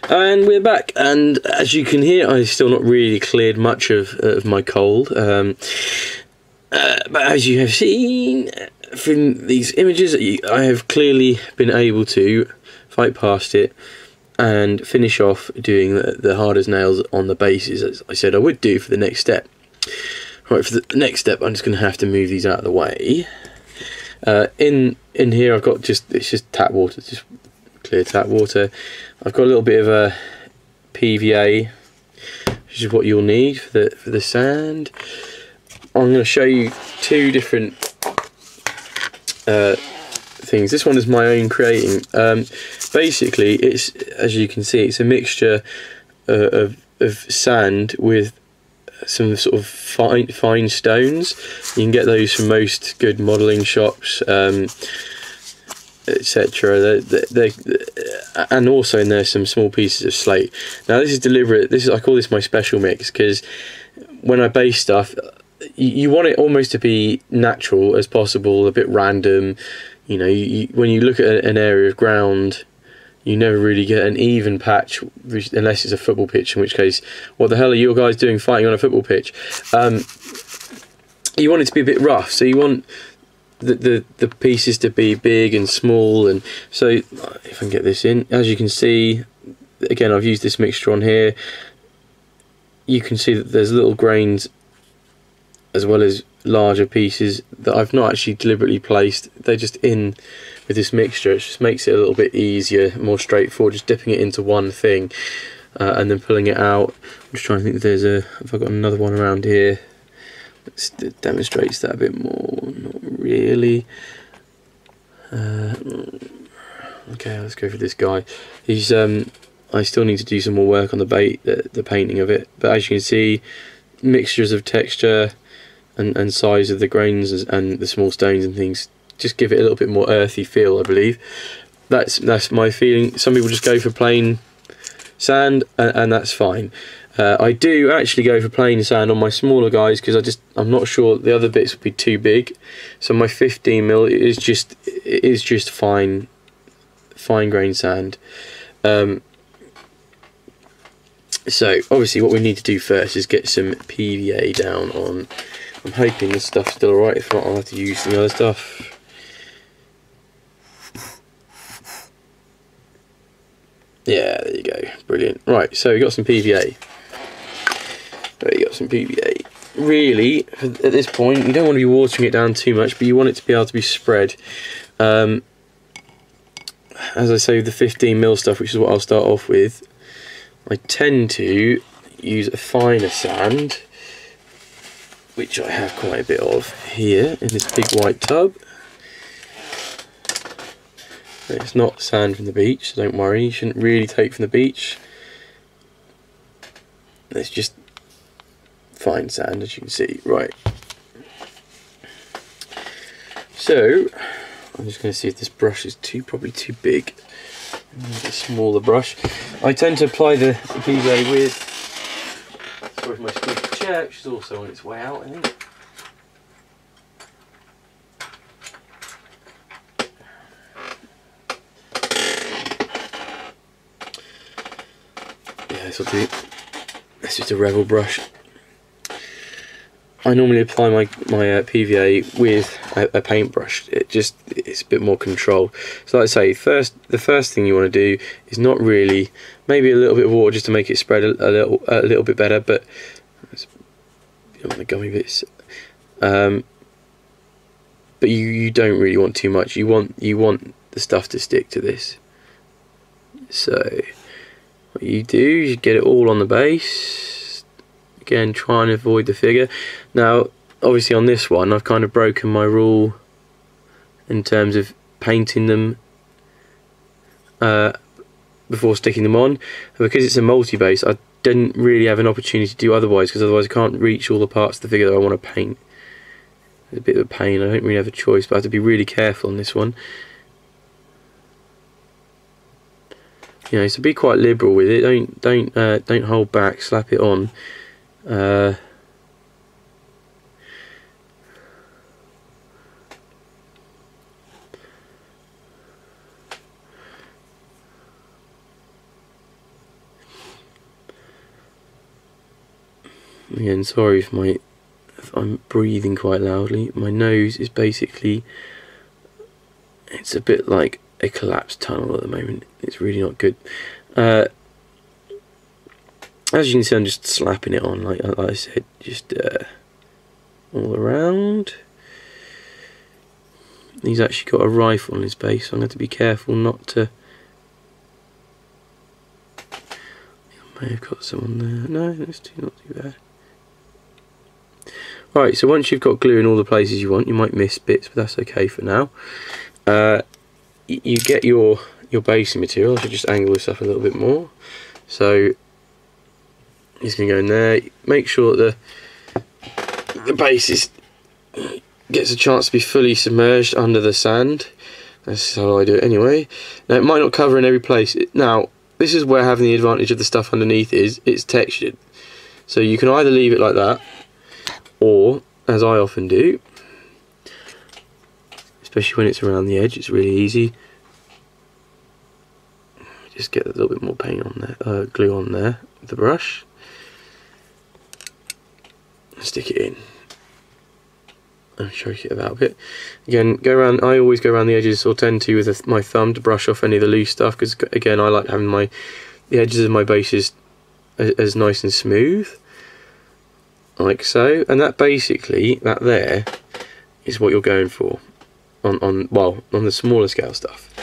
And we're back, and as you can hear, I've still not really cleared much of my cold. But as you have seen from these images, I have clearly been able to fight past it and finish off doing the hard as nails on the bases, as I said I would do for the next step. Right, for the next step, I'm just going to have to move these out of the way. In here, I've got it's just tap water, just clear tap water. I've got a little bit of a PVA, which is what you'll need for the sand. I'm going to show you two different things. This one is my own creating. Basically, it's, as you can see, it's a mixture of sand with some sort of fine stones. You can get those from most good modelling shops, etc. And also in there some small pieces of slate. Now this is deliberate. I call this my special mix, because when I base stuff, you want it almost to be natural as possible, a bit random. You know, when you look at an area of ground, you never really get an even patch unless it's a football pitch, in which case, what the hell are you guys doing fighting on a football pitch? You want it to be a bit rough, so you want the pieces to be big and small. And so if I can get this in, as you can see, again, I've used this mixture on here. You can see that there's little grains as well as larger pieces that I've not actually deliberately placed. They're just in with this mixture. It just makes it a little bit easier, more straightforward, just dipping it into one thing and then pulling it out. I'm just trying to think if there's if I've got another one around here that demonstrates that a bit more. Not really. Okay, let's go for this guy. He's I still need to do some more work on the painting of it, but as you can see, mixtures of texture and size of the grains and the small stones and things just give it a little bit more earthy feel, I believe. That's my feeling. Some people just go for plain sand, and that's fine. I do actually go for plain sand on my smaller guys, because I'm not sure the other bits would be too big. So my 15mm is just fine grain sand. So obviously what we need to do first is get some PVA down on. I'm hoping this stuff's still alright. If not, I'll have to use some other stuff. Yeah, there you go, brilliant. Right, so we got some PVA. There you got some PVA. Really, at this point, you don't want to be watering it down too much, but you want it to be able to be spread. As I say, the 15mm stuff, which is what I'll start off with, I tend to use a finer sand, which I have quite a bit of here in this big white tub. It's not sand from the beach, so don't worry, you shouldn't really take from the beach. It's just fine sand, as you can see. Right, so I'm just going to see if this brush is probably too big. A smaller brush. I tend to apply the PVA with, sorry for my squeaky chair, which is also on its way out, I think. Yeah, this will do. It's just a Revel brush. I normally apply my PVA with a paintbrush. It's a bit more controlled. So like I say, the first thing you want to do is not really, maybe a little bit of water just to make it spread a little bit better, but you don't want the gummy bits. But you don't really want too much. You want the stuff to stick to this. So what you do is you get it all on the base. Again, try and avoid the figure. Now, obviously on this one, I've kind of broken my rule in terms of painting them before sticking them on. And because it's a multi-base, I didn't really have an opportunity to do otherwise, because otherwise I can't reach all the parts of the figure that I want to paint. It's a bit of a pain. I don't really have a choice, but I have to be really careful on this one. You know, so be quite liberal with it. Don't hold back. Slap it on. Again, sorry if I'm breathing quite loudly. My nose is basically, it's a bit like a collapsed tunnel at the moment. It's really not good. As you can see, I'm just slapping it on, like I said, just all around. He's actually got a rifle on his base, so I'm going to be careful not to. I may have got some on there. No, that's not too bad. Right, so once you've got glue in all the places you want, you might miss bits, but that's okay for now. You get your basing material. I should just angle this up a little bit more. So he's going to go in there. Make sure that the base gets a chance to be fully submerged under the sand. That's how I do it anyway. Now it might not cover in every place. Now this is where having the advantage of the stuff underneath is it's textured. So you can either leave it like that, or as I often do, especially when it's around the edge, it's really easy. Just get a little bit more paint on there, glue on there with the brush. Stick it in. And stroke it about a bit. Again, go around. I always go around the edges, or tend to with my thumb to brush off any of the loose stuff, because again, I like having the edges of my bases as nice and smooth, like so. And that basically, that there, is what you're going for on the smaller scale stuff.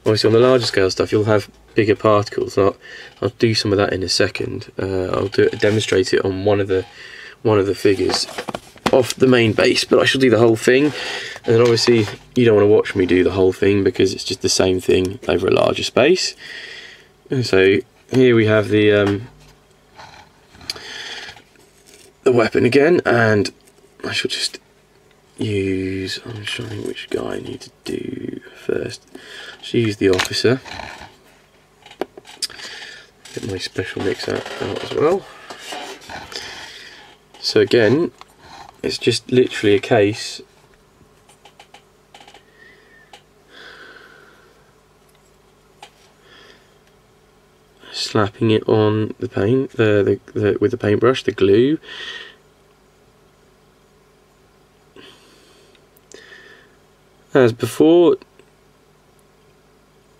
Obviously, on the larger scale stuff, you'll have bigger particles. I'll do some of that in a second. I'll demonstrate it on one of the figures off the main base, but I shall do the whole thing. And then obviously you don't want to watch me do the whole thing, because it's just the same thing over a larger space. And so here we have the weapon again, and I shall just use, I'm showing which guy I need to do first. So use the officer. Get my special mix out as well. So again, it's just literally a case slapping it on the paint, with the paintbrush, the glue. As before,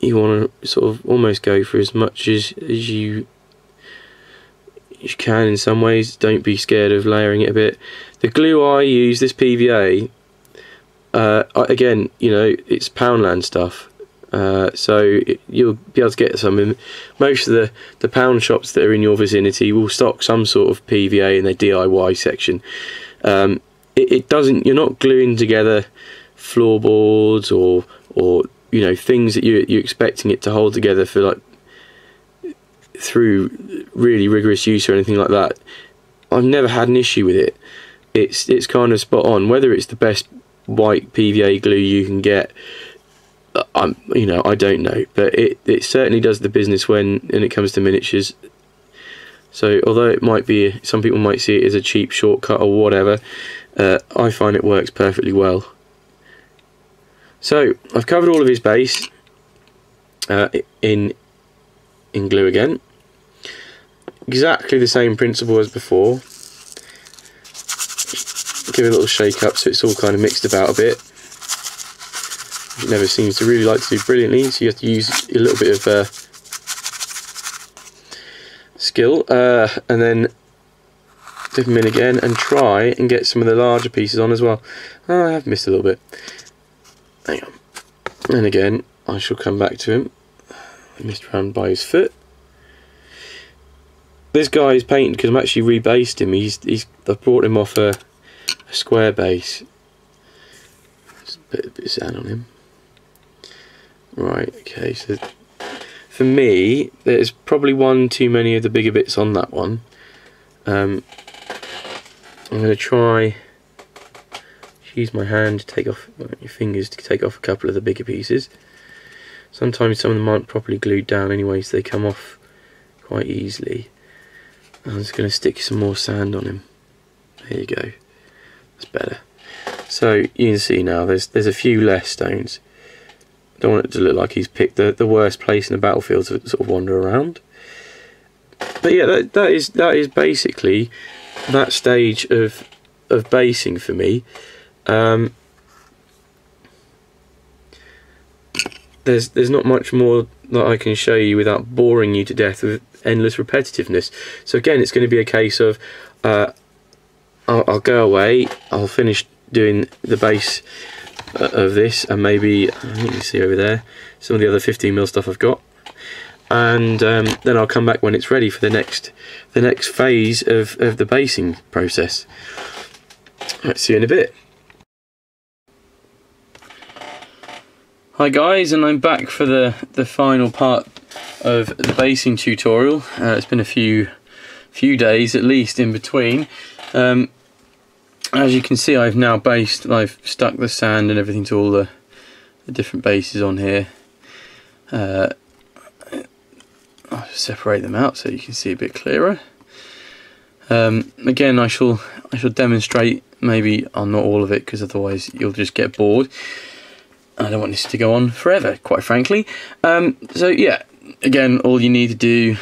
you want to sort of almost go for as much as you can in some ways. Don't be scared of layering it a bit. The glue I use, this PVA, again, you know, it's Poundland stuff, so you'll be able to get some in most of the pound shops that are in your vicinity. Will stock some sort of PVA in their DIY section. It doesn't, you're not gluing together floorboards or you know, things that you're expecting it to hold together for, like, through really rigorous use or anything like that. I've never had an issue with it. It's kind of spot on. Whether it's the best white PVA glue you can get, you know, I don't know, but it certainly does the business when it comes to miniatures. So although it might be, some people might see it as a cheap shortcut or whatever, I find it works perfectly well. So I've covered all of his base in glue again. Exactly the same principle as before. Give it a little shake up so it's all kind of mixed about a bit. It never seems to really like to do brilliantly, so you have to use a little bit of skill, and then dip them in again and try and get some of the larger pieces on as well. Oh, I have missed a little bit. Hang on. And again, I shall come back to him. I missed around by his foot. This guy is painted because I'm actually rebased him. I've brought him off a square base. Just a bit of sand on him. Right, okay, so for me, there's probably one too many of the bigger bits on that one. I'm going to try use my hand to take off, your fingers to take off a couple of the bigger pieces. Sometimes some of them aren't properly glued down anyway, so they come off quite easily. I'm just going to stick some more sand on him. There you go. That's better. So you can see now there's a few less stones. I don't want it to look like he's picked the worst place in the battlefield to sort of wander around. But yeah, that is basically that stage of basing for me, there's not much more that I can show you without boring you to death with endless repetitiveness. So again, it's going to be a case of I'll go away, I'll finish doing the base of this, and maybe, I think you see over there some of the other 15mm stuff I've got, and then I'll come back when it's ready for the next phase of the basing process. Let's see you in a bit. Hi guys, and I'm back for the final part of the basing tutorial. It's been a few days at least in between. As you can see, I've now based, I've stuck the sand and everything to all the different bases on here. I'll just separate them out so you can see a bit clearer. Again, I shall demonstrate, maybe not all of it, because otherwise you'll just get bored. I don't want this to go on forever, quite frankly. So yeah, again, all you need to do,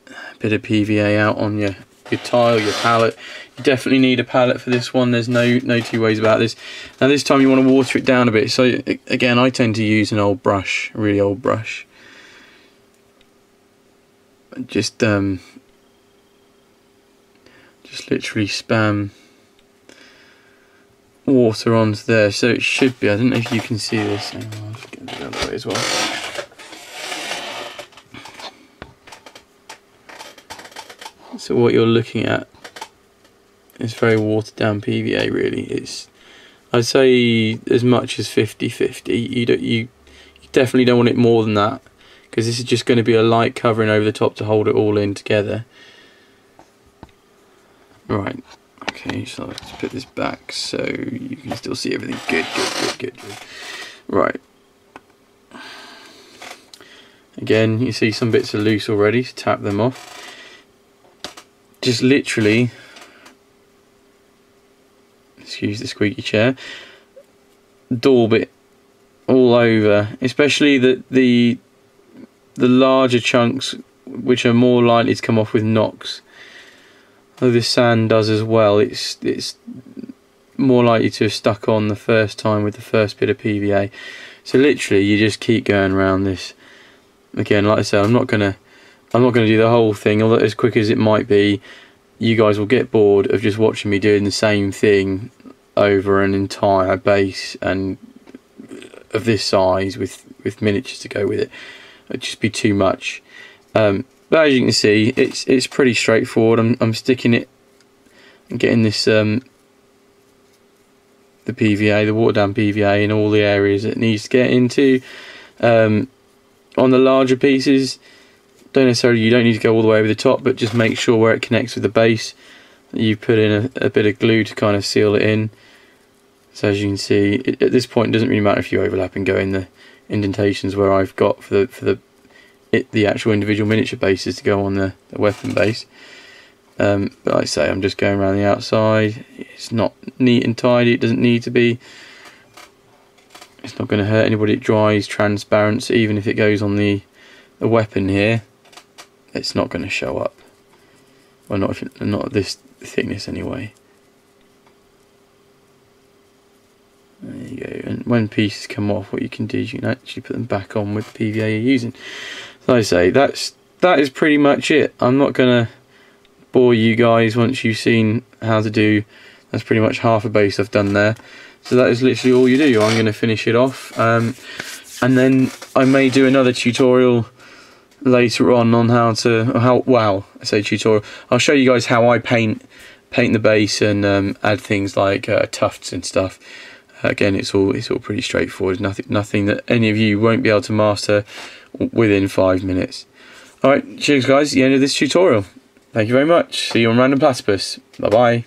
a bit of PVA out on your tile, your palette. You definitely need a palette for this one. There's no two ways about this. Now this time you want to water it down a bit. So again, I tend to use an old brush, a really old brush. Just literally spam water onto there, so it should be, I don't know if you can see this, I'll just get it the other way as well. So what you're looking at is very watered down PVA really. It's, I'd say as much as 50-50. You definitely don't want it more than that, because this is just going to be a light covering over the top to hold it all in together. Right. Okay, so let's put this back so you can still see everything. Good. Right. Again, you see some bits are loose already, so tap them off. Just literally, excuse the squeaky chair, daub it all over, especially the larger chunks, which are more likely to come off with knocks. Though this sand does as well, it's more likely to have stuck on the first time with the first bit of PVA. So literally, you just keep going around this. Again, like I said, I'm not gonna do the whole thing, although as quick as it might be, you guys will get bored of just watching me doing the same thing over an entire base and of this size with miniatures to go with it. It'd just be too much. But as you can see, it's pretty straightforward. I'm sticking it and getting this the PVA, the water down PVA, in all the areas it needs to get into. On the larger pieces, you don't need to go all the way over the top, but just make sure where it connects with the base, you put in a bit of glue to kind of seal it in. So as you can see, at this point, it doesn't really matter if you overlap and go in the indentations where I've got for the actual individual miniature bases to go on the weapon base. But like I say, I'm just going around the outside. It's not neat and tidy, it doesn't need to be. It's not going to hurt anybody. It dries transparent, so even if it goes on the weapon here, it's not going to show up. Well, not at this thickness anyway. There you go. And when pieces come off, what you can do is you can actually put them back on with the PVA you're using. So like I say, that is pretty much it. I'm not going to bore you guys once you've seen how to do. That's pretty much half a base I've done there. So that is literally all you do. I'm going to finish it off, and then I may do another tutorial later on how wow, I say tutorial. I'll show you guys how I paint the base and add things like tufts and stuff. Again, it's all pretty straightforward. Nothing that any of you won't be able to master within 5 minutes. All right, cheers guys. The end of this tutorial. Thank you very much. See you on Random Platypus. Bye bye.